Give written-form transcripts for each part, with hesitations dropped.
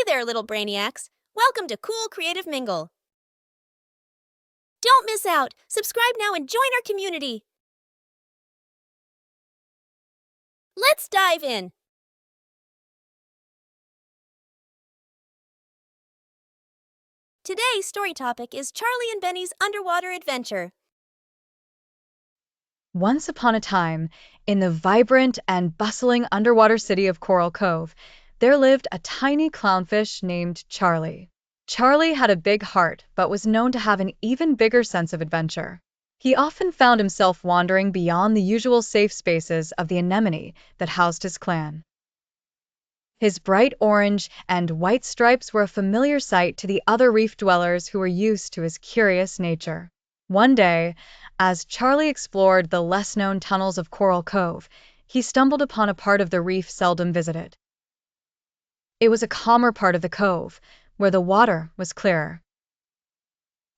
Hey there, little brainiacs. Welcome to Kool Kreative Mingle. Don't miss out. Subscribe now and join our community. Let's dive in. Today's story topic is Charlie and Benny's underwater adventure. Once upon a time, in the vibrant and bustling underwater city of Coral Cove, there lived a tiny clownfish named Charlie. Charlie had a big heart, but was known to have an even bigger sense of adventure. He often found himself wandering beyond the usual safe spaces of the anemone that housed his clan. His bright orange and white stripes were a familiar sight to the other reef dwellers who were used to his curious nature. One day, as Charlie explored the less-known tunnels of Coral Cove, he stumbled upon a part of the reef seldom visited. It was a calmer part of the cove, where the water was clearer.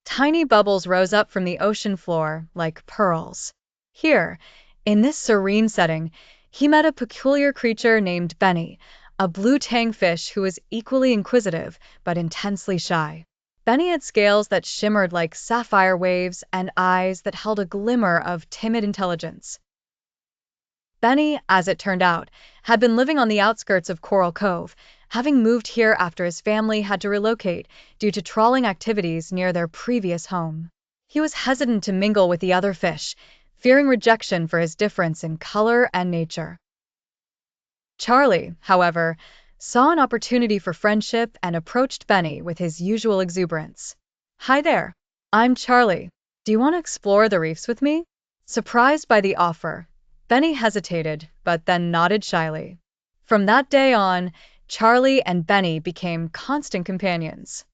Tiny bubbles rose up from the ocean floor like pearls. Here, in this serene setting, he met a peculiar creature named Benny, a blue tang fish who was equally inquisitive but intensely shy. Benny had scales that shimmered like sapphire waves and eyes that held a glimmer of timid intelligence. Benny, as it turned out, had been living on the outskirts of Coral Cove, having moved here after his family had to relocate due to trawling activities near their previous home. He was hesitant to mingle with the other fish, fearing rejection for his difference in color and nature. Charlie, however, saw an opportunity for friendship and approached Benny with his usual exuberance. "Hi there. I'm Charlie. Do you want to explore the reefs with me?" Surprised by the offer, Benny hesitated, but then nodded shyly. From that day on, Charlie and Benny became constant companions.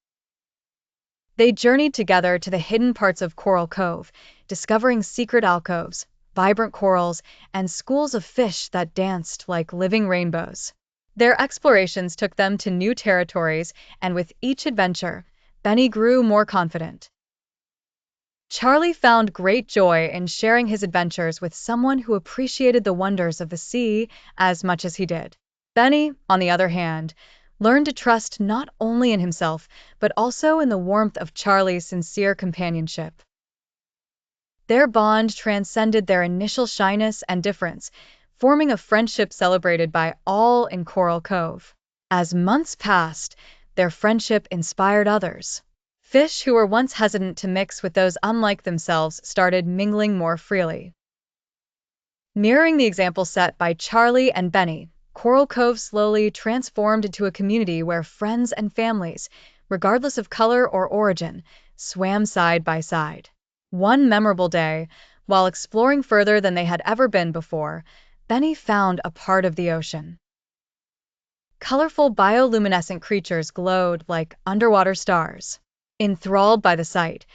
They journeyed together to the hidden parts of Coral Cove, discovering secret alcoves, vibrant corals, and schools of fish that danced like living rainbows. Their explorations took them to new territories, and with each adventure, Benny grew more confident. Charlie found great joy in sharing his adventures with someone who appreciated the wonders of the sea as much as he did. Benny, on the other hand, learned to trust not only in himself, but also in the warmth of Charlie's sincere companionship. Their bond transcended their initial shyness and difference, forming a friendship celebrated by all in Coral Cove. As months passed, their friendship inspired others. Fish who were once hesitant to mix with those unlike themselves started mingling more freely. Mirroring the example set by Charlie and Benny, Coral Cove slowly transformed into a community where friends and families, regardless of color or origin, swam side by side. One memorable day, while exploring further than they had ever been before, Benny found a part of the ocean. Colorful bioluminescent creatures glowed like underwater stars. Enthralled by the sight,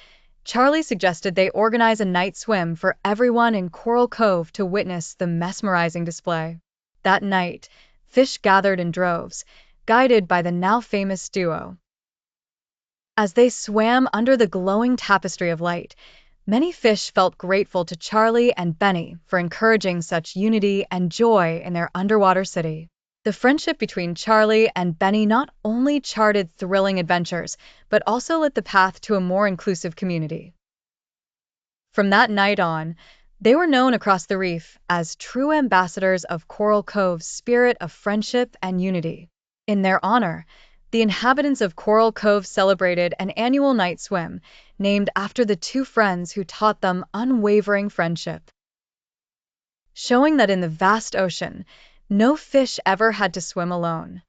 Charlie suggested they organize a night swim for everyone in Coral Cove to witness the mesmerizing display. That night, fish gathered in droves, guided by the now famous duo. As they swam under the glowing tapestry of light, many fish felt grateful to Charlie and Benny for encouraging such unity and joy in their underwater city. The friendship between Charlie and Benny not only charted thrilling adventures, but also lit the path to a more inclusive community. From that night on, they were known across the reef as true ambassadors of Coral Cove's spirit of friendship and unity. In their honor, the inhabitants of Coral Cove celebrated an annual night swim, named after the two friends who taught them unwavering friendship. Showing that in the vast ocean, no fish ever had to swim alone.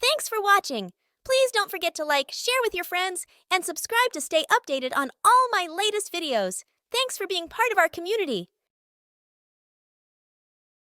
Thanks for watching. Please don't forget to like, share with your friends, and subscribe to stay updated on all my latest videos. Thanks for being part of our community.